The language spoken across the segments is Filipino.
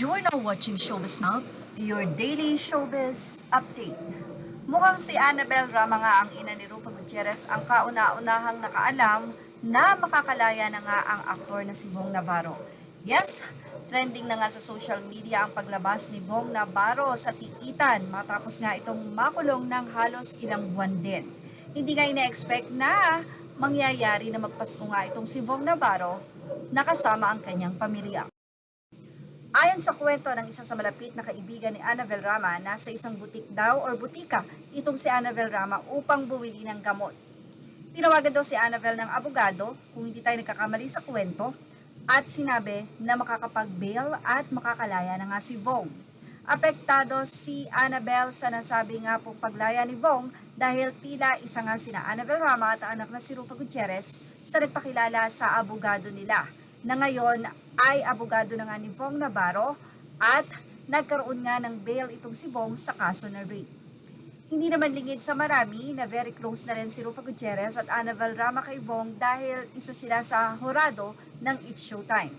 You're now watching Showbiz Now, your daily showbiz update. Mukhang si Annabel Rama nga ang ina ni Rufa Gutierrez ang kauna-unahang nakaalam na makakalaya na nga ang aktor na si Bong Navarro. Yes, trending na nga sa social media ang paglabas ni Bong Navarro sa piitan matapos nga itong makulong ng halos ilang buwan din. Hindi nga ina-expect na mangyayari na magpasko nga itong si Bong Navarro na kasama ang kanyang pamilya. Ayon sa kwento ng isa sa malapit na kaibigan ni Annabel Rama, nasa isang butik daw or butika itong si Annabel Rama upang bumili ng gamot. Tinawagan daw si Annabel ng abogado, kung hindi tayo nagkakamali sa kwento, at sinabi na makakapag-bail at makakalaya na nga si Bong. Apektado si Annabel sa nasabi nga pong paglaya ni Bong dahil tila isa nga sina Annabel Rama at anak na si Rufa Gutierrez sa nagpakilala sa abogado nila, na ngayon ay abogado na nga ni Bong Navarro at nagkaroon nga ng bail itong si Bong sa kaso na rape. Hindi naman lingid sa marami na very close na rin si Rufa Gutierrez at Annabel Rama kay Bong dahil isa sila sa hurado ng It's Showtime.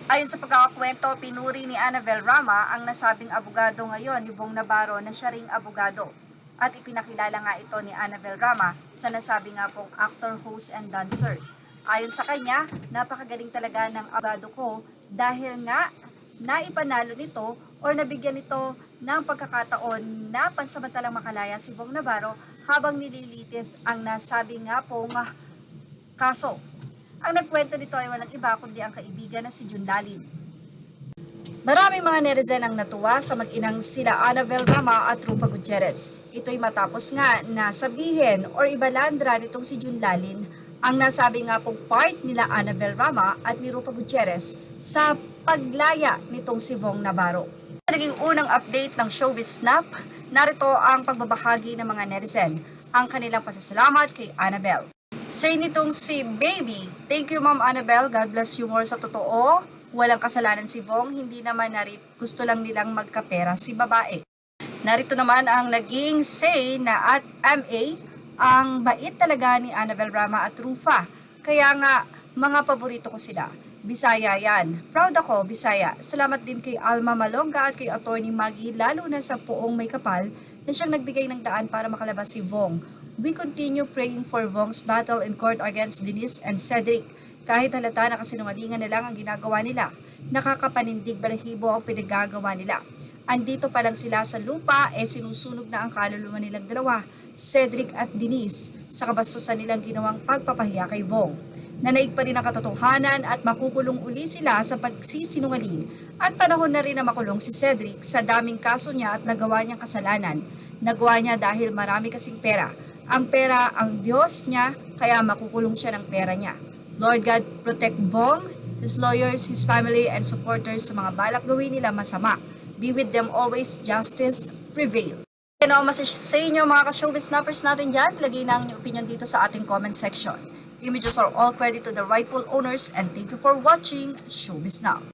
Ayon sa pagkakakwento, pinuri ni Annabel Rama ang nasabing abogado ngayon ni Bong Navarro na siya ring abogado. At ipinakilala nga ito ni Annabel Rama sa nasabi nga pong actor, host, and dancer. Ayon sa kanya, napakagaling talaga ng abogado ko dahil nga naipanalo nito or nabigyan nito ng pagkakataon na pansamantalang makalaya si Bong Navarro habang nililitis ang nasabi nga pong kaso. Ang nagkwento nito ay walang iba kundi ang kaibigan na si Jun Lalin. Maraming mga netizen ang natuwa sa mag-inang sila Annabel Rama at Rufa Gutierrez. Ito'y matapos nga na sabihin or ibalandra nitong si Jun Lalin ang nasabi nga pong part nila Annabel Rama at ni Rufa Gutierrez sa paglaya nitong si Bong Navarro. Sa naging unang update ng Showbiz Snap, narito ang pagbabahagi ng mga netizen, ang kanilang pasasalamat kay Annabel. Say nitong si Baby, "Thank you Ma'am Annabel, God bless you more sa totoo. Walang kasalanan si Bong, hindi naman narip, gusto lang nilang magkapera si babae." Narito naman ang naging say na at MA, "Ang bait talaga ni Annabel Rama at Rufa. Kaya nga, mga paborito ko sila. Bisaya yan. Proud ako, Bisaya. Salamat din kay Alma Malonga at kay Attorney Maggie, lalo na sa Poong May Kapal, na siyang nagbigay ng daan para makalabas si Bong. We continue praying for Bong's battle in court against Denise and Cedric. Kahit halata na kasinungalingan na lang ang ginagawa nila, nakakapanindig balahibo ang pinagagawa nila. Andito pa lang sila sa lupa, sinusunog na ang kaluluwa nilang dalawa, Cedric at Denise, sa kabastusan nilang ginawang pagpapahiya kay Bong. Nanaig pa rin ang katotohanan at makukulong uli sila sa pagsisinungaling at panahon na rin na makulong si Cedric sa daming kaso niya at nagawa niyang kasalanan. Nagawa niya dahil marami kasing pera. Ang pera ang Diyos niya, kaya makukulong siya ng pera niya. Lord God, protect Bong, his lawyers, his family, and supporters sa mga balak gawin nila masama. Be with them always, justice prevail." Ano mas sa inyo mga ka-showbiz snappers natin dyan? Lagay na ang inyong opinion dito sa ating comment section. Images are all credit to the rightful owners and thank you for watching Showbiz Now.